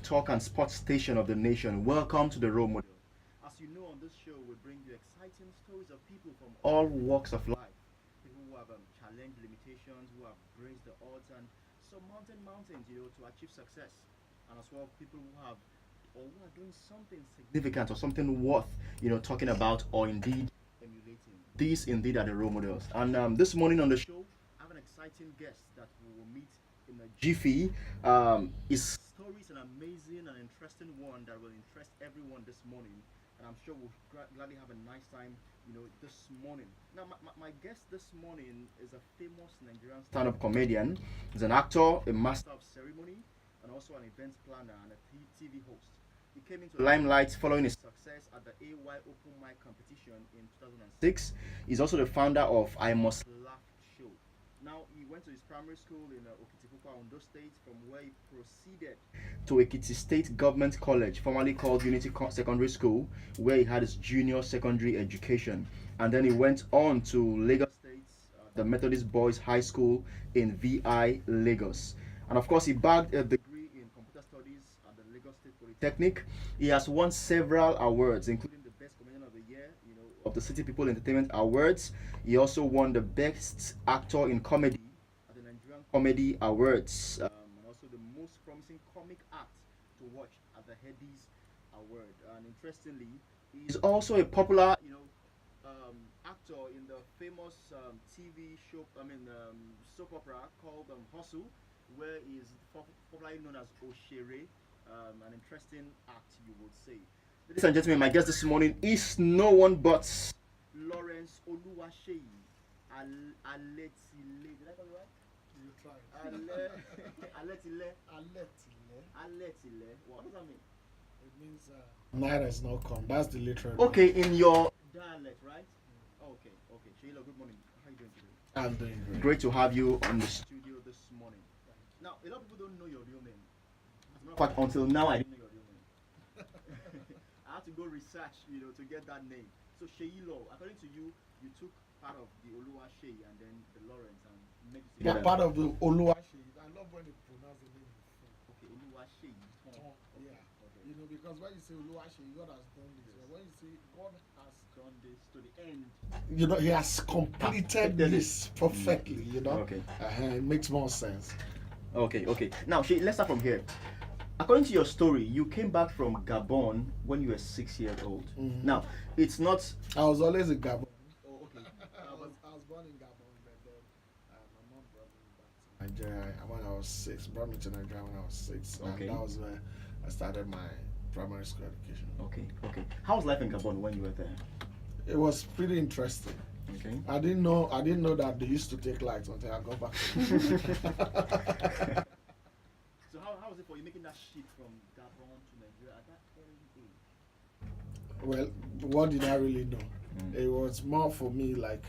talk and sports station of the nation. Welcome to the Role Model. As you know, on this show, we bring you exciting stories of people from all walks of life. People who have challenged limitations, who have braved the odds and surmounted mountains, to achieve success. And as well, people who have or who are doing something significant or something worth, talking about or indeed emulating. These indeed are the role models. And this morning on the show, I have an exciting guest that we will meet in a jiffy. His story is an amazing and interesting one that will interest everyone this morning. And I'm sure we'll gladly have a nice time, this morning. Now, my guest this morning is a famous Nigerian stand-up comedian. He's an actor, a master of ceremony, and also an events planner and a TV host. He came into the limelight following his success at the AY Open Mic competition in 2006. He's also the founder of I Must Laugh Show. Now, he went to his primary school in Okitipupa, Ondo State, from where he proceeded to Ekiti State Government College, formerly called Unity Secondary School, where he had his junior secondary education. And then he went on to Lagos State, the Methodist Boys High School in VI, Lagos. And of course, he bagged a degree in computer studies at the Lagos State Polytechnic. He has won several awards, including the Best Comedian of the Year, of the City People Entertainment Awards. He also won the Best Actor in Comedy at the Nigerian Comedy Awards, and also the Most Promising Comic Act to watch at the Headies Award. And interestingly, he's also a popular, actor in the famous TV show, soap opera called Hustle, where he is popularly known as Oshere, an interesting act, you would say. Ladies and gentlemen, my guest this morning is no one but Lawrence Oluwaseyi Aletile. Did I call it right? You try. Aletile. Aletile. What does that mean? It means night has not come. That's the literal. Okay, in your dialect, right? Okay. Seyi Law, good morning. How are you doing today? I'm doing great. Great to have you on the studio this morning. Now, a lot of people don't know your real name. As a matter of fact, until now, I didn't know your real name. I had to go research, to get that name. So Seyi Law, according to you, you took part of the Oluwaseyi and then the Lawrence and made it together. Part of the Oluwaseyi. I love when they pronounce the name. Okay, Oluwaseyi. Yeah. Okay. Because when you say Oluwaseyi, God has done this. Yes. When you say God has done this to the end, He has completed this perfectly. Okay. It makes more sense. Okay. Now, let's start from here. According to your story, you came back from Gabon when you were 6 years old. Mm-hmm. Now, it's not. I was always in Gabon. Oh, okay. I was born in Gabon, but then my mom brought me back to Nigeria when I was 6. Brought me to Nigeria when I was 6. Okay. And that was where I started my primary school education. Okay. How was life in Gabon when you were there? It was pretty interesting. Okay. I didn't know that they used to take lights until I got back. So how was it for you making that shift from Gabon to Nigeria at that early age? Well, what did I really know? It was more for me like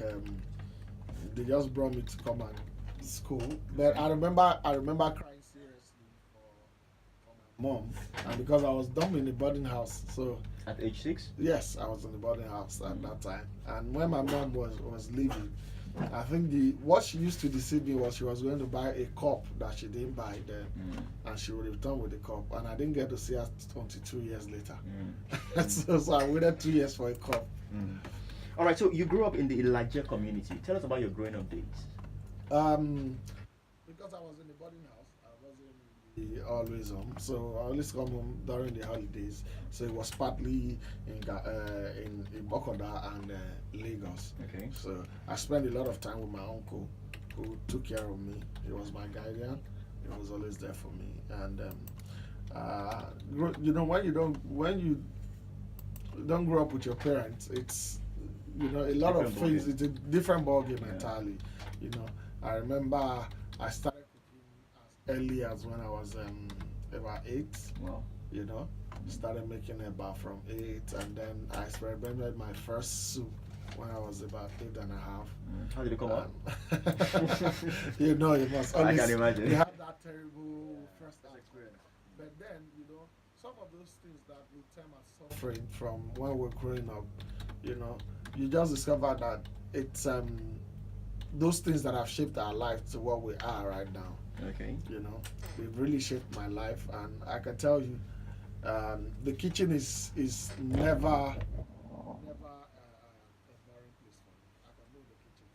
they just brought me to come and school. But I remember crying seriously for my mom, and because I was dumb in the boarding house. So at age 6? Yes, I was in the boarding house at that time. And when my mom was leaving, I think what she used to deceive me was she was going to buy a cup that she didn't buy then, and she would return with the cup, and I didn't get to see her until 2 years later. So I waited 2 years for a cup. All right. So you grew up in the Elijah community. Tell us about your growing up days. Because I was in the boarding house, I wasn't always home. So I always come home during the holidays. So it was partly in Bokoda and Lagos. Okay. So I spent a lot of time with my uncle, who took care of me. He was my guardian. He was always there for me. And when you don't grow up with your parents, it's a lot of things. It's a different ballgame entirely. I remember I started cooking as early as when I was about 8. Wow. Started making about from 8, and then I experimented my first soup when I was about 8 and a half. How did it come out? You must always. I can imagine. You have that terrible first experience, but then some of those things that we term as suffering from when we're growing up, you just discover that it's those things that have shaped our life to what we are right now. Okay. You know, they've really shaped my life, and I can tell you, the kitchen is never a boring place for me. I can go in the kitchen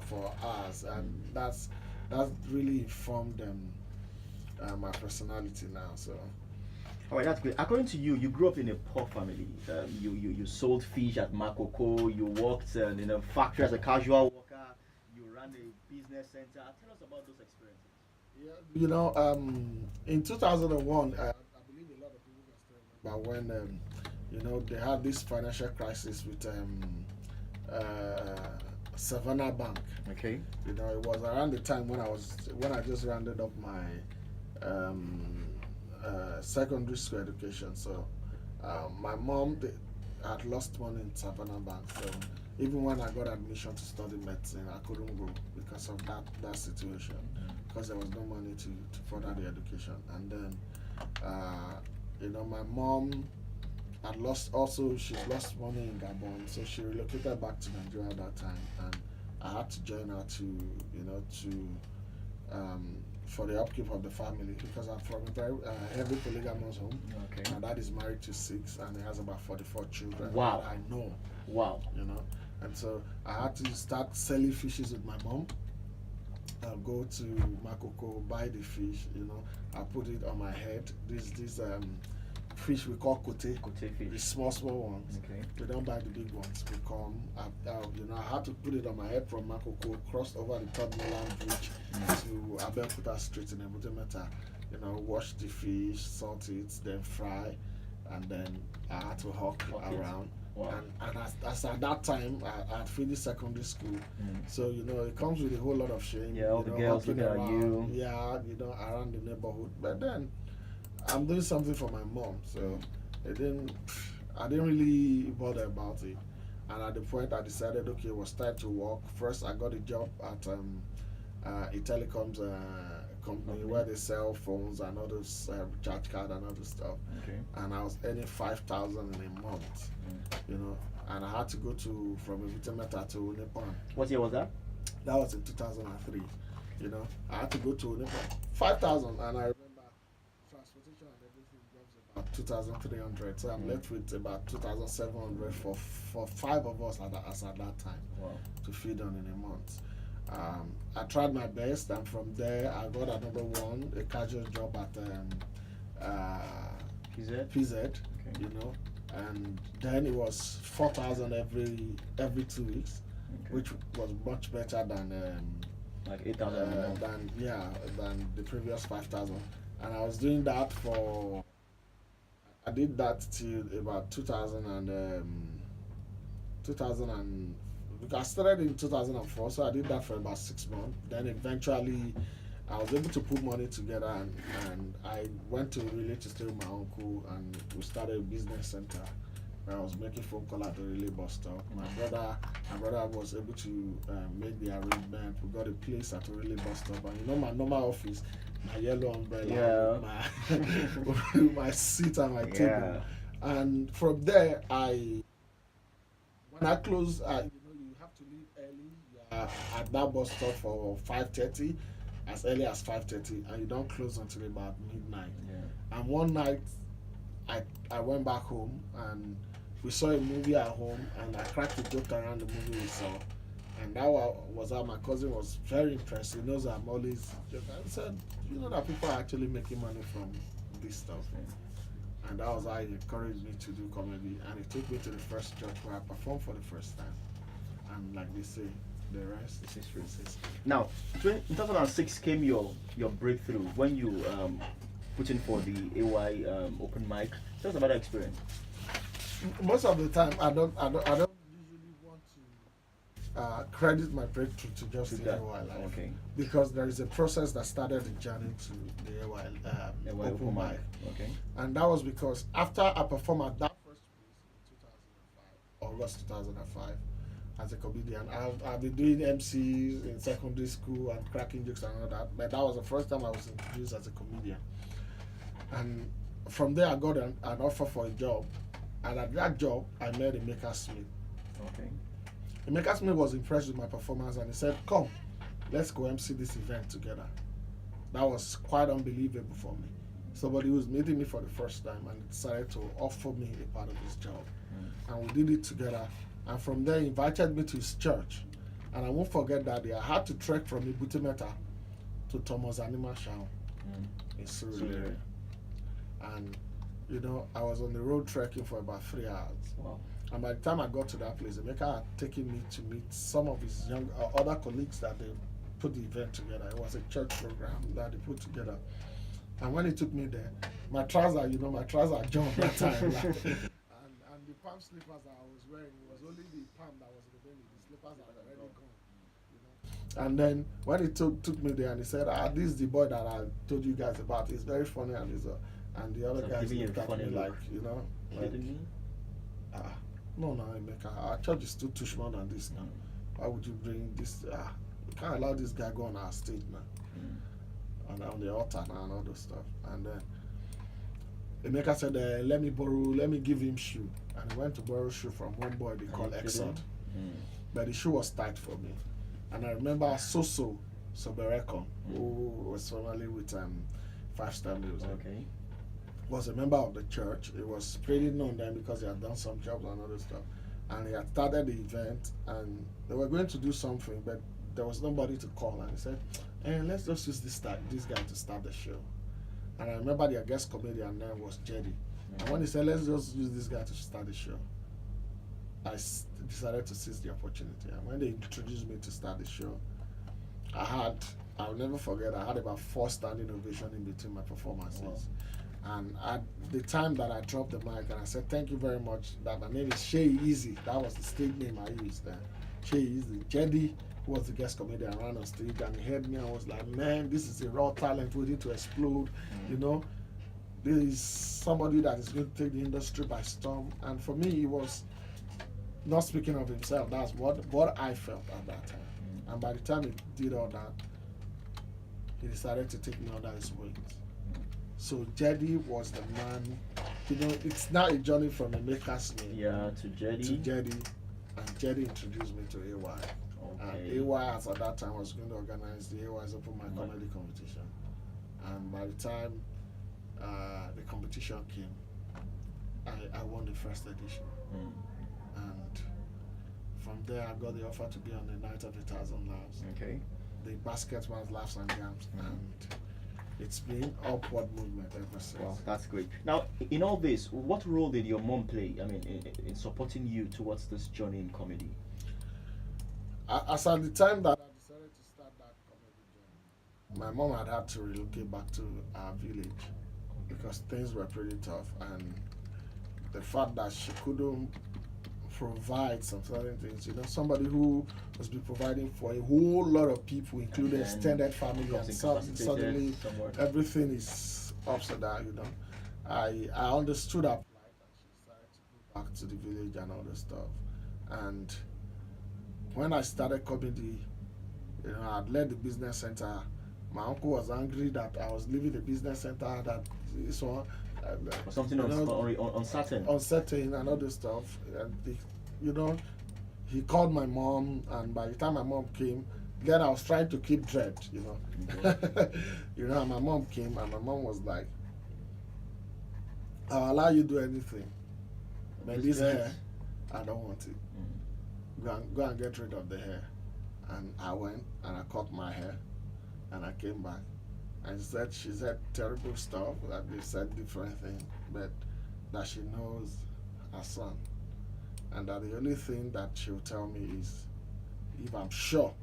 for hours, and that's really informed my personality now. So All right, that's great. According to you, you grew up in a poor family. You sold fish at Makoko. You worked in a factory as a casual worker. You ran a business center. Tell us about those experiences. yeah, you know, in 2001, I believe a lot of people can still remember when they had this financial crisis with uh, Savannah Bank. Okay. You know, it was around the time when I just rounded up my secondary school education. So my mom had lost money in Savannah Bank. So even when I got admission to study medicine, I couldn't go because of that situation. Because there was no money to further the education. And then, my mom had she's lost money in Gabon, so she relocated back to Nigeria at that time. And I had to join her for the upkeep of the family because I'm from a very heavy polygamous home. Okay. My dad is married to 6 and he has about 44 children. Wow. I know. Wow. And so I had to start selling fishes with my mom. I'll go to Makoko, buy the fish, I put it on my head. This fish we call kote fish. The small ones. Okay. We don't buy the big ones. We come, I had to put it on my head from Makoko, crossed over the Third Mainland Bridge to Abeokuta Street in Ebutemeta. Wash the fish, salt it, then fry, and then I had to hawk around. Wow. And as at that time, I had finished secondary school. So, it comes with a whole lot of shame. Yeah, all the girls looking at you. Yeah, around the neighborhood. But then, I'm doing something for my mom. So, I didn't really bother about it. And at the point, I decided, okay, it was time to work. First, I got a job at a telecoms company where they sell phones and all those charge card and all this stuff. Okay. And I was earning 5,000 in a month. And I had to go from Evitemeta to Nepal. What year was that? That was in 2003. I had to go to Nepal. 5,000, and I remember transportation and everything was about 2,300. So I'm left with about 2,700 for 5 of us at that time. Wow. To feed on in a month. I tried my best, and from there I got another one, a casual job at PZ. Okay. And then it was 4,000 every 2 weeks, which was much better than like 8,000 than the previous 5,000. And I was doing that I did that till about 2000 and because I started in 2004, so I did that for about 6 months. Then eventually I was able to put money together, and I went to Relay to stay with my uncle, and we started a business center where I was making phone call at the Relay bus stop. My brother was able to make the arrangement. We got a place at the Relay bus stop, and my normal office, my yellow umbrella, with my seat and my table. And from there, when I closed, you have to leave early at that bus stop for 5:30. As early as 5:30, and you don't close until about midnight. And one night I went back home, and we saw a movie at home, and I cracked a joke around the movie we saw, and that was how my cousin was very impressed. He knows I'm always joking. I said, that people are actually making money from this stuff. And that was how he encouraged me to do comedy, and he took me to the first church where I performed for the first time. And like they say, the rest is history. Now, in 2006 came your breakthrough when you put in for the AY open mic. Tell us about that experience. Most of the time, I don't usually want to credit my breakthrough to just the AY life. Okay. Because there is a process that started the journey to the AY open mic. Okay. And that was because after I performed at that first place in 2005, August 2005. As a comedian, I've been doing MCs in secondary school and cracking jokes and all that, but that was the first time I was introduced as a comedian. And from there, I got an offer for a job, and at that job, I met Emeka Smith. Okay. Emeka Smith was impressed with my performance, and he said, "Come, let's go MC this event together." That was quite unbelievable for me. Somebody who was meeting me for the first time and decided to offer me a part of his job. And we did it together. And from there, he invited me to his church. And I won't forget that day. I had to trek from Ibutimeta to Thomas Anima Shao in Surulere. And, I was on the road trekking for about 3 hours. Wow. And by the time I got to that place, Emeka had taken me to meet some of his other colleagues that they put the event together. It was a church program that they put together. And when he took me there, my trouser jumped that time. And the palm slippers that I was wearing, it was only the palm that was remaining. The slippers are already gone. And then when he took me there and he said, this is the boy that I told you guys about. He's very funny and the other guys looked at me like, no, Emeka, our church is too small than this now. Why would you bring this? We can't allow this guy go on our stage now. And on the altar now and all those stuff. And then Emeka said, let me give him shoe. And he went to borrow shoe from one boy they call Exod. But the shoe was tight for me. And I remember Soso Soberekon, who was formerly with 5-Star Music. Okay. Was a member of the church. He was pretty known then because he had done some jobs and other stuff. And he had started the event and they were going to do something, but there was nobody to call. And he said, let's just use this guy to start the show. And I remember their guest comedian name was Jedi. And when he said, let's just use this guy to start the show, I decided to seize the opportunity. And when they introduced me to start the show, I'll never forget, I had about 4 standing ovations in between my performances. Wow. And at the time that I dropped the mic and I said, thank you very much, that my name is Seyi Easy. That was the stage name I used then. Seyi Easy. Jedi, who was the guest comedian, ran on stage and he heard me and was like, man, this is a raw talent waiting to explode. This is somebody that is going to take the industry by storm. And for me, he was not speaking of himself. That's what I felt at that time. And by the time he did all that, he decided to take me under his wings. So Jedi was the man. It's now a journey from Emeka's name. To Jedi. And Jedi introduced me to AY. Okay. And AY as at that time was going to organize the AY's Open Mic Comedy Competition. And by the time the competition came, I won the first edition. And from there I got the offer to be on the Night of 1,000 Laughs. Okay. The Basketman's Laughs and Jams. And it's been upward movement ever since. Wow, that's great. Now, in all this, what role did your mom play? I mean, in supporting you towards this journey in comedy? As at the time that I decided to start that comedy journey, my mom had to relocate back to our village because things were pretty tough, and the fact that she couldn't provide some certain things, somebody who was be providing for a whole lot of people, including extended family, and suddenly everything is upside down, I understood her plight, and she decided to go back to the village and all this stuff. And when I started comedy, I'd led the business center. My uncle was angry that I was leaving the business center, that so something uncertain. Uncertain and all this stuff. And he called my mom, and by the time my mom came, then I was trying to keep dread, and my mom came, and my mom was like, I'll allow you to do anything. But this hair, I don't want it. Go and get rid of the hair. And I went and I cut my hair, and I came back. And she said terrible stuff, that they said different things, but that she knows her son. And that the only thing that she'll tell me is, if I'm sure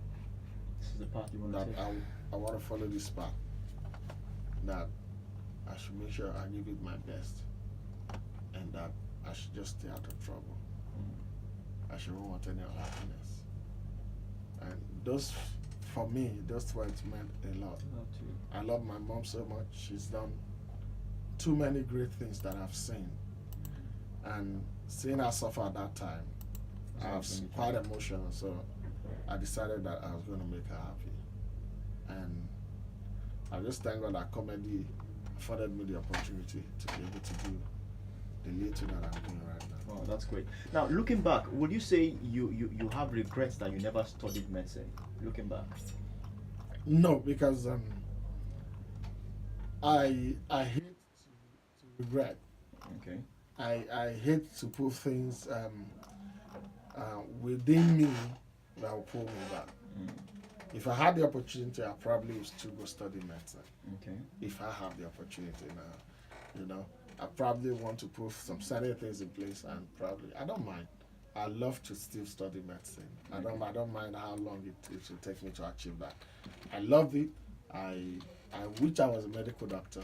this is the path you want that to take. I want to follow this path, that I should make sure I give it my best, and that I should just stay out of trouble. I shouldn't want any unhappiness. And those, for me, those words meant a lot. I love my mom so much. She's done too many great things that I've seen. And seeing her suffer at that time, I was quite emotional. So I decided that I was going to make her happy. And I just thank God that comedy afforded me the opportunity to be able to do the little that I'm doing right now. Oh, that's great. Now, looking back, would you say you have regrets that you never studied medicine? Looking back. No, because I hate to regret. Okay. I hate to put things within me that will pull me back. Mm. If I had the opportunity, I probably would still go study medicine. Okay. If I have the opportunity now, you know, I probably want to put some certain things in place, and probably I don't mind. I love to still study medicine. I don't mind how long it will take me to achieve that. I love it. I I wish I was a medical doctor,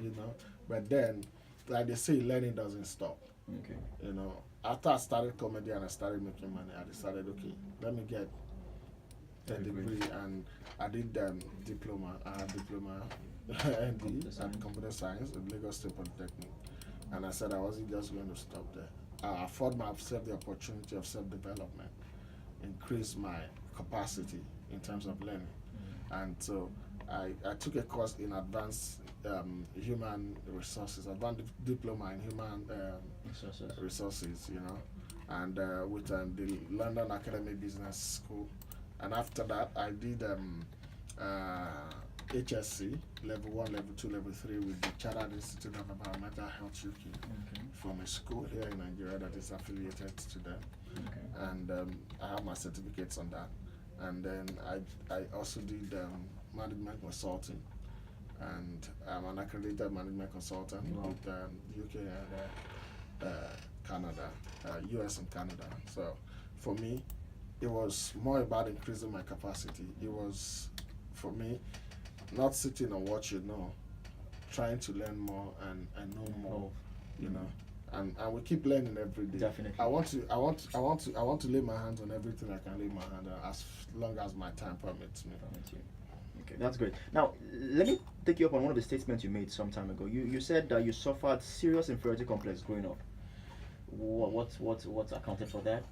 you know. But then, like they say, learning doesn't stop. Okay. You know, after I started comedy and I started making money, I decided, okay, let me get a degree, and I did diploma. I had diploma ND at computer science at Lagos State Polytechnic, and I said I wasn't just going to stop there. I afford myself the opportunity of self-development, increase my capacity in terms of learning, and so I took a course in advanced human resources, advanced diploma in human resources, you know, and with the London Academy Business School. And after that, I did HSC, level 1, level 2, level 3 with the Chartered Institute of Environmental Health UK from a school here in Nigeria that is affiliated to them. Okay. And I have my certificates on that. And then I also did management consulting. And I'm an accredited management consultant with UK and Canada, US and Canada. So for me, it was more about increasing my capacity. It was, for me, not sitting and what you know, trying to learn more and know more, you know. And we keep learning every day. Definitely. I want to lay my hands on everything I can lay my hand on as long as my time permits me. Okay, that's great. Now, let me take you up on one of the statements you made some time ago. You said that you suffered serious inferiority complex growing up. What's accounted for that?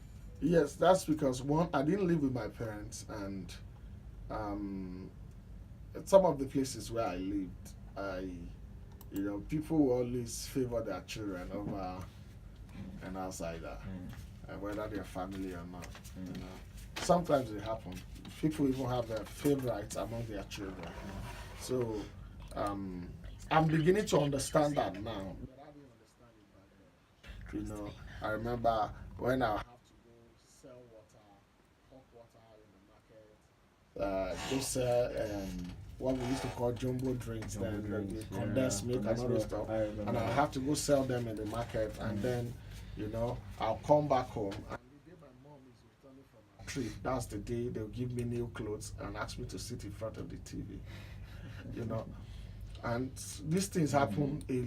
Yes, that's because one, I didn't live with my parents, and at some of the places where I lived, people will always favor their children over an outsider, whether they're family or not. You know, sometimes it happens. People even have their favorites among their children. So I'm beginning to understand that now. But I didn't understand it back then. You know, I remember when I have to go sell water, hot water in the market, go sell what we used to call jumbo drinks, then condensed milk and all those stuff. And I have to go sell them in the market, and then, you know, I'll come back home. And the day my mom is returning from her trip, that's the day they'll give me new clothes and ask me to sit in front of the TV. You know, and these things happen a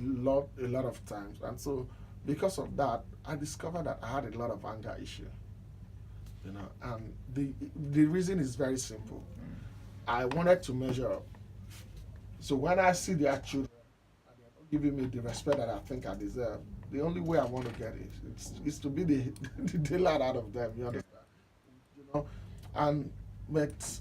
lot of times, and so because of that, I discovered that I had a lot of anger issue. You know, and the reason is very simple. I wanted to measure up. So when I see their children and they're not giving me the respect that I think I deserve, the only way I want to get it is to be the daylight out of them. You understand? You know, but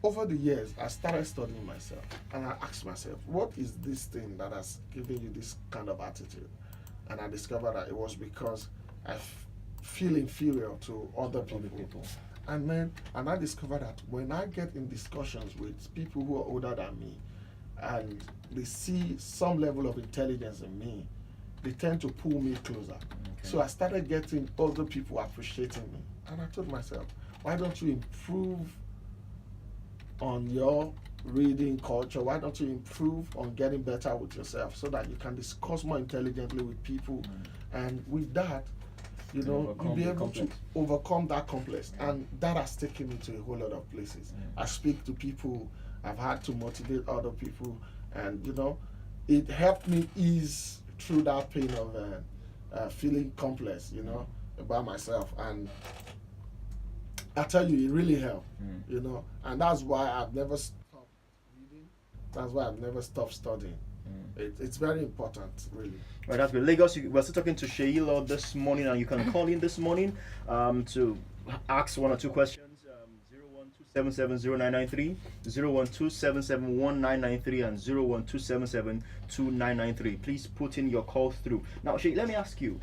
over the years, I started studying myself, and I asked myself, what is this thing that has given you this kind of attitude? And I discovered that it was because I feel inferior to other people. And I discovered that when I get in discussions with people who are older than me, and they see some level of intelligence in me, they tend to pull me closer. So I started getting other people appreciating me. And I told myself, why don't you improve on your reading culture? Why don't you improve on getting better with yourself so that you can discuss more intelligently with people? And with that, you know, you'll be able to overcome that complex. And that has taken me to a whole lot of places. I speak to people, I've had to motivate other people, and, you know, it helped me ease through that pain of feeling complex, you know, about myself. And I tell you, it really helped, you know, and that's why I've never stopped reading. That's why I've never stopped studying. It's very important, really. Right, that's good. Lagos, we're still talking to Seyi Law this morning, and you can call in this morning to ask one or two questions. 012770993, 012771993, and 012772993. Please put in your call through. Now, Seyi, let me ask you,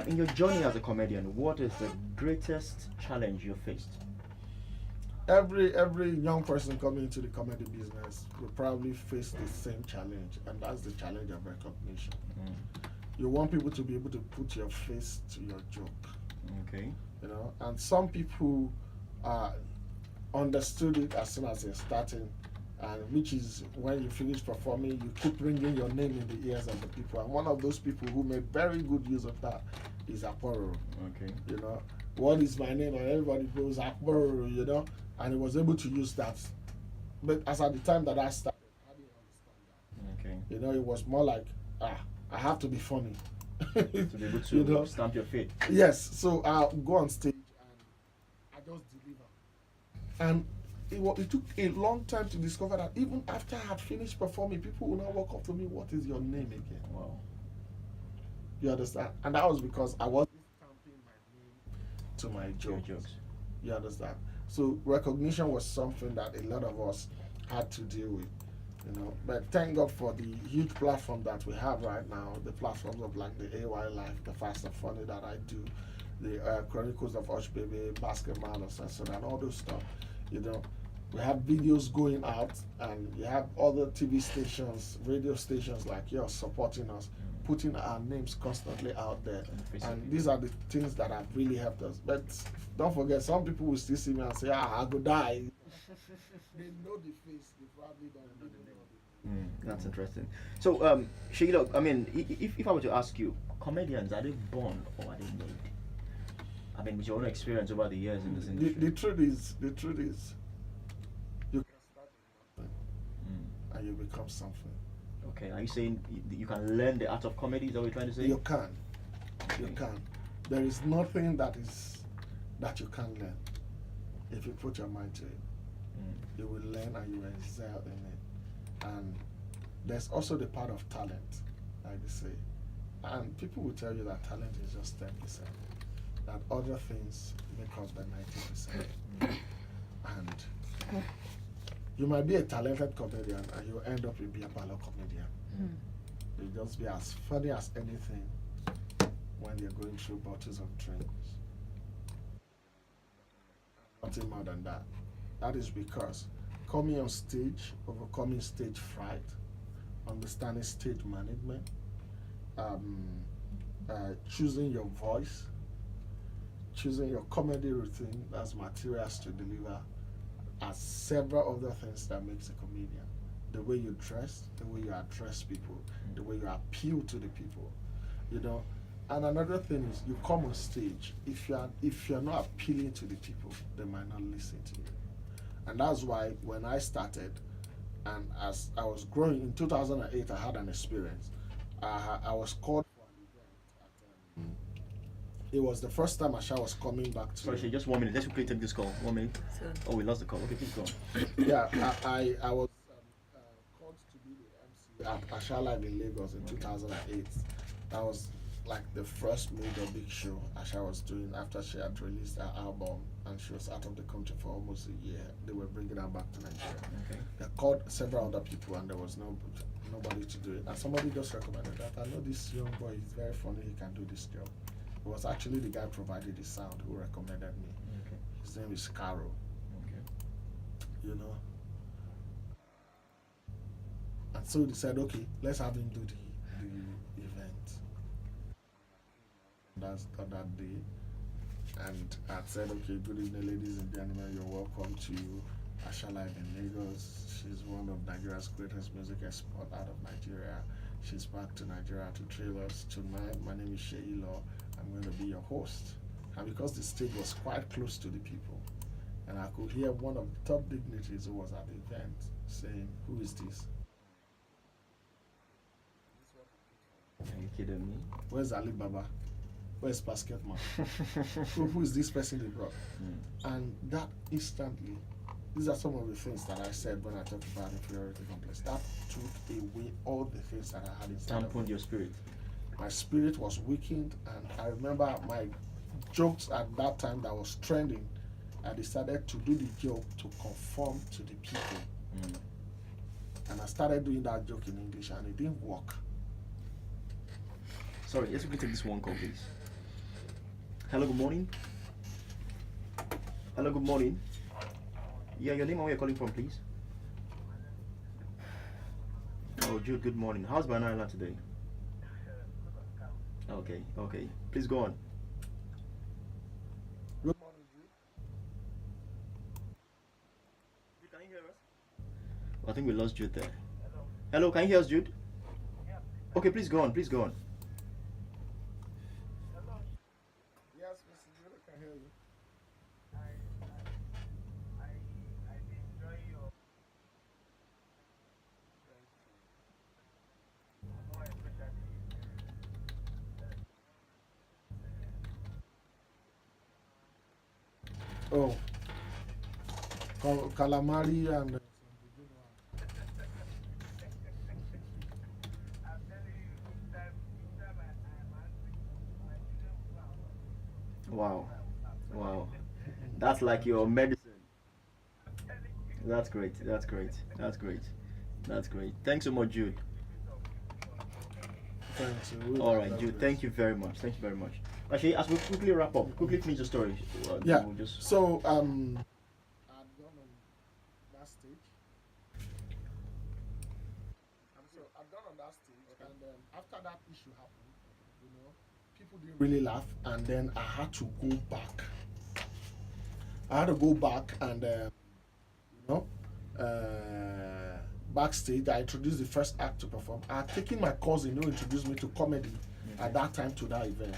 in your journey as a comedian, what is the greatest challenge you faced? every young person coming into the comedy business will probably face the same challenge, and that's the challenge of recognition. You want people to be able to put your face to your joke. Okay. You know, and some people understood it as soon as they're starting, and which is when you finish performing, you keep ringing your name in the ears of the people. And one of those people who made very good use of that is Akporo. Okay. You know, what is my name? And everybody goes Akporo, you know, and he was able to use that. But as at the time that I started, I didn't understand that. Okay. You know, it was more like, I have to be funny. To be able to You know? stamp your feet. Yes, so I'll go on stage and I just deliver. And it took a long time to discover that even after I had finished performing, people will now walk up to me, what is your name again? Wow. You understand? And that was because I wasn't stamping my name to my Your jokes. jokes. You understand? So recognition was something that a lot of us had to deal with. You know, but thank God for the huge platform that we have right now. The platforms of like the AY Life, the Fast and Funny that I do, the Chronicles of Hush Baby, Basketball, and all those stuff. You know, we have videos going out, and you have other TV stations, radio stations like yours supporting us, putting our names constantly out there. And these are the things that have really helped us. But don't forget, some people will still see me and say, I go die. They know the face, they probably don't know the name. That's interesting. So, Seyi Law, I mean, if I were to ask you, comedians, are they born or are they made? I mean, with your own experience over the years in this industry. The truth is, you can start with nothing and you become something. Okay, are you saying you can learn the art of comedy? Is that what you're trying to say? You can. You can. There is nothing that you can learn if you put your mind to it. You will learn and you will excel in it. And there's also the part of talent, like they say. And people will tell you that talent is just 10%. That other things make up the 90%. And you might be a talented comedian and you end up a beer parlor comedian. You'll just be as funny as anything when you're going through bottles of drinks. Nothing more than that. That is because coming on stage, overcoming stage fright, understanding stage management, choosing your voice, choosing your comedy routine as materials to deliver, are several other things that makes a comedian. The way you dress, the way you address people, the way you appeal to the people, you know. And another thing is, you come on stage, if you're not appealing to the people, they might not listen to you. And that's why when I started, and as I was growing in 2008, I had an experience. I was called for an event. It was the first time Asha was coming back to. Sorry, just 1 minute. Let's quickly take this call. 1 minute. Oh, we lost the call. Okay, please go on. Yeah, I was called to be the MC at Asha Live in Lagos in 2008. That was like the first major big show Asha was doing after she had released her album and she was out of the country for almost a year. They were bringing her back to Nigeria. Okay. They called several other people and there was nobody to do it. And somebody just recommended that. I know this young boy is very funny, he can do this job. It was actually the guy who provided the sound who recommended me. Okay. His name is Caro. Okay. You know. And so they said, okay, let's have him do the event. On that day. And I said, okay, good evening, ladies and gentlemen, you're welcome to Asha Live in Lagos. She's one of Nigeria's greatest music exports out of Nigeria. She's back to Nigeria to trail us tonight. My name is Seyi Law. I'm going to be your host. And because the stage was quite close to the people, and I could hear one of the top dignitaries who was at the event saying, who is this? Are you kidding me? Where's Ali Baba? Where's Basketman? who is this person they brought? And that instantly, these are some of the things that I said when I talked about inferiority complex. That took away all the things that I had inside. Dampened your spirit. My spirit was weakened, and I remember my jokes at that time that was trending. I decided to do the joke to conform to the people. And I started doing that joke in English, and it didn't work. Sorry, let's quickly take this one call, please. Hello, good morning. Hello, good morning. Yeah, your name and where you're calling from, please. Oh, Jude, good morning. How's Banana Island today? Okay, okay. Please go on. Good morning, Jude. Jude, can you hear us? I think we lost Jude there. Hello, can you hear us, Jude? Okay, please go on. Please go on. Yes, Mr. Jude, I can hear you. Oh, calamari and Wow, wow. That's like your medicine. That's great. That's great. That's great. That's great. Thanks so much, Jude. thanks. Really All right, love Jude. this. Thank you very much. Thank you very much. Actually, as we quickly wrap up, quickly finish the story. Yeah. We'll just. So I've gone on that stage. So I've gone on that stage, and after that issue happened, you know, people didn't really laugh, and then I had to go back. I had to go back and you know, backstage. I introduced the first act to perform. I had taken my cousin who introduced me to comedy at that time to that event,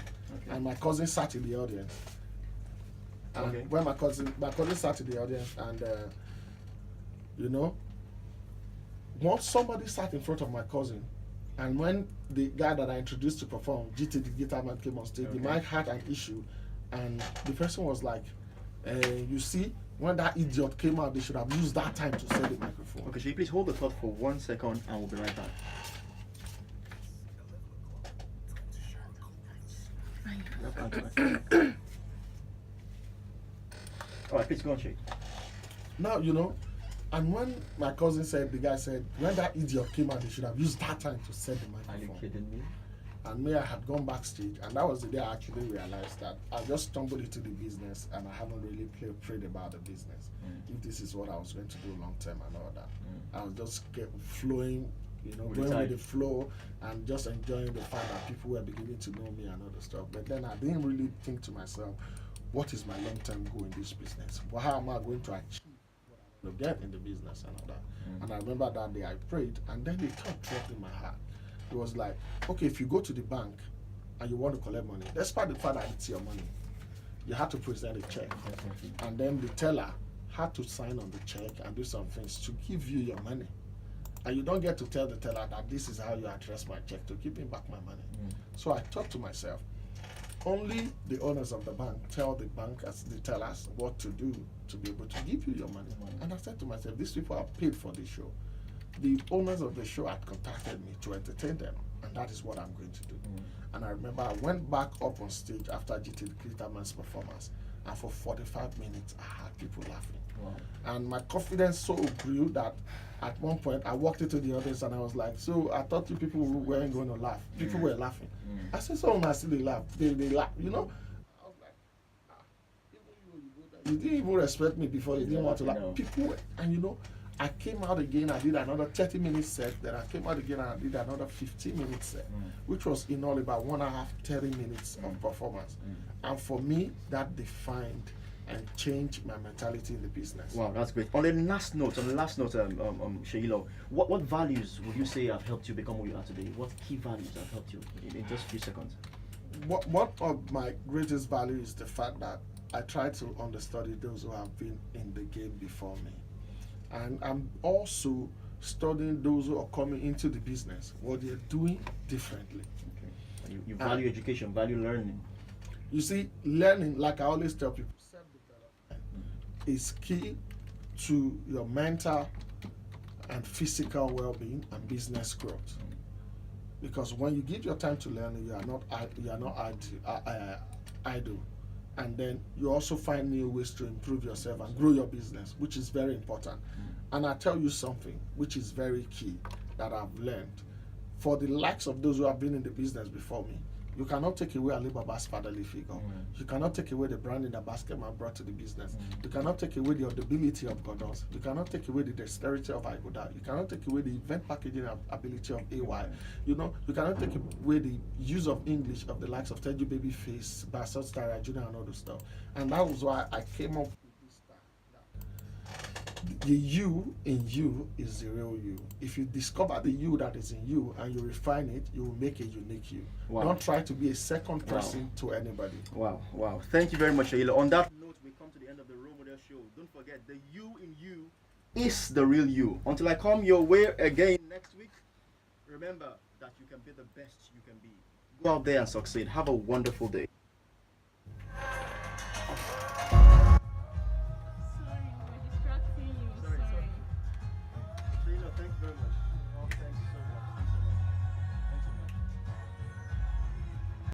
and my cousin sat in the audience. And when my cousin sat in the audience, and you know, once somebody sat in front of my cousin, and when the guy that I introduced to perform, GT the guitar man, came on stage, the mic had an issue, and the person was like, you see, when that idiot came out, they should have used that time to set the microphone. Okay, so you please hold the thought for 1 second, and we'll be right back. All right, please go on, Shay. Now, you know, and when my cousin said, the guy said, when that idiot came out, they should have used that time to set the Are you microphone. kidding me? And me, I had gone backstage, and that was the day I actually realized that I just stumbled into the business, and I haven't really prayed about the business. If this is what I was going to do long term and all that, I was just flowing, you know, going with the flow, and just enjoying the fact that people were beginning to know me and other stuff. But then I didn't really think to myself, what is my long term goal in this business? Well, how am I going to achieve what I want to get in the business and all that? And I remember that day I prayed, and then the thought dropped in my heart. It was like, okay, if you go to the bank and you want to collect money, despite the fact that it's your money, you have to present a check. And then the teller had to sign on the check and do some things to give you your money. And you don't get to tell the teller that this is how you address my check, to give me back my money. So I thought to myself, only the owners of the bank tell the bank as the tellers what to do to be able to give you your money. And I said to myself, these people are paid for this show. The owners of the show had contacted me to entertain them, and that is what I'm going to do. And I remember I went back up on stage after GT Clitterman's performance, and for 45 minutes I had people laughing. And my confidence so grew that at one point I walked into the audience and I was like, so I thought you people weren't going to laugh. People were laughing. I said, so when I see they laugh, they laugh, you know. I was like, even you didn't even respect me before, you didn't want to laugh. People were, and you know, I came out again, I did another 30-minute set, then I came out again and I did another 15-minute set, which was in all about 1.5, 30 minutes of performance. And for me, that defined and changed my mentality in the business. Wow, that's great. On the last note, Seyi Law, what values would you say have helped you become who you are today? What key values have helped you in just a few seconds? One of my greatest values is the fact that I try to understudy those who have been in the game before me. And I'm also studying those who are coming into the business, what they're doing differently. Okay. You value education, value learning. You see, learning, like I always tell people, self-development is key to your mental and physical well-being and business growth. Because when you give your time to learning, you are not idle. And then you also find new ways to improve yourself and grow your business, which is very important. And I'll tell you something which is very key that I've learned. For the likes of those who have been in the business before me, You cannot take away Alibaba's fatherly figure. You cannot take away the branding that Basketman brought to the business. You cannot take away the audibility of Godos. You cannot take away the dexterity of Igoda. You cannot take away the event packaging ability of AY. You know, you cannot take away the use of English of the likes of Teddy Babyface, Bassett Stara Jr. and all the stuff. And that was why I came up the you in you is the real you. If you discover the you that is in you and you refine it, you will make a unique you. Wow. Don't try to be a second person to anybody. Wow, wow. Thank you very much, Seyi Law. On that note, we come to the end of the Role Model Show. Don't forget, the you in you is the real you. Until I come your way again next week, remember that you can be the best you can be. Go out there and succeed. Have a wonderful day.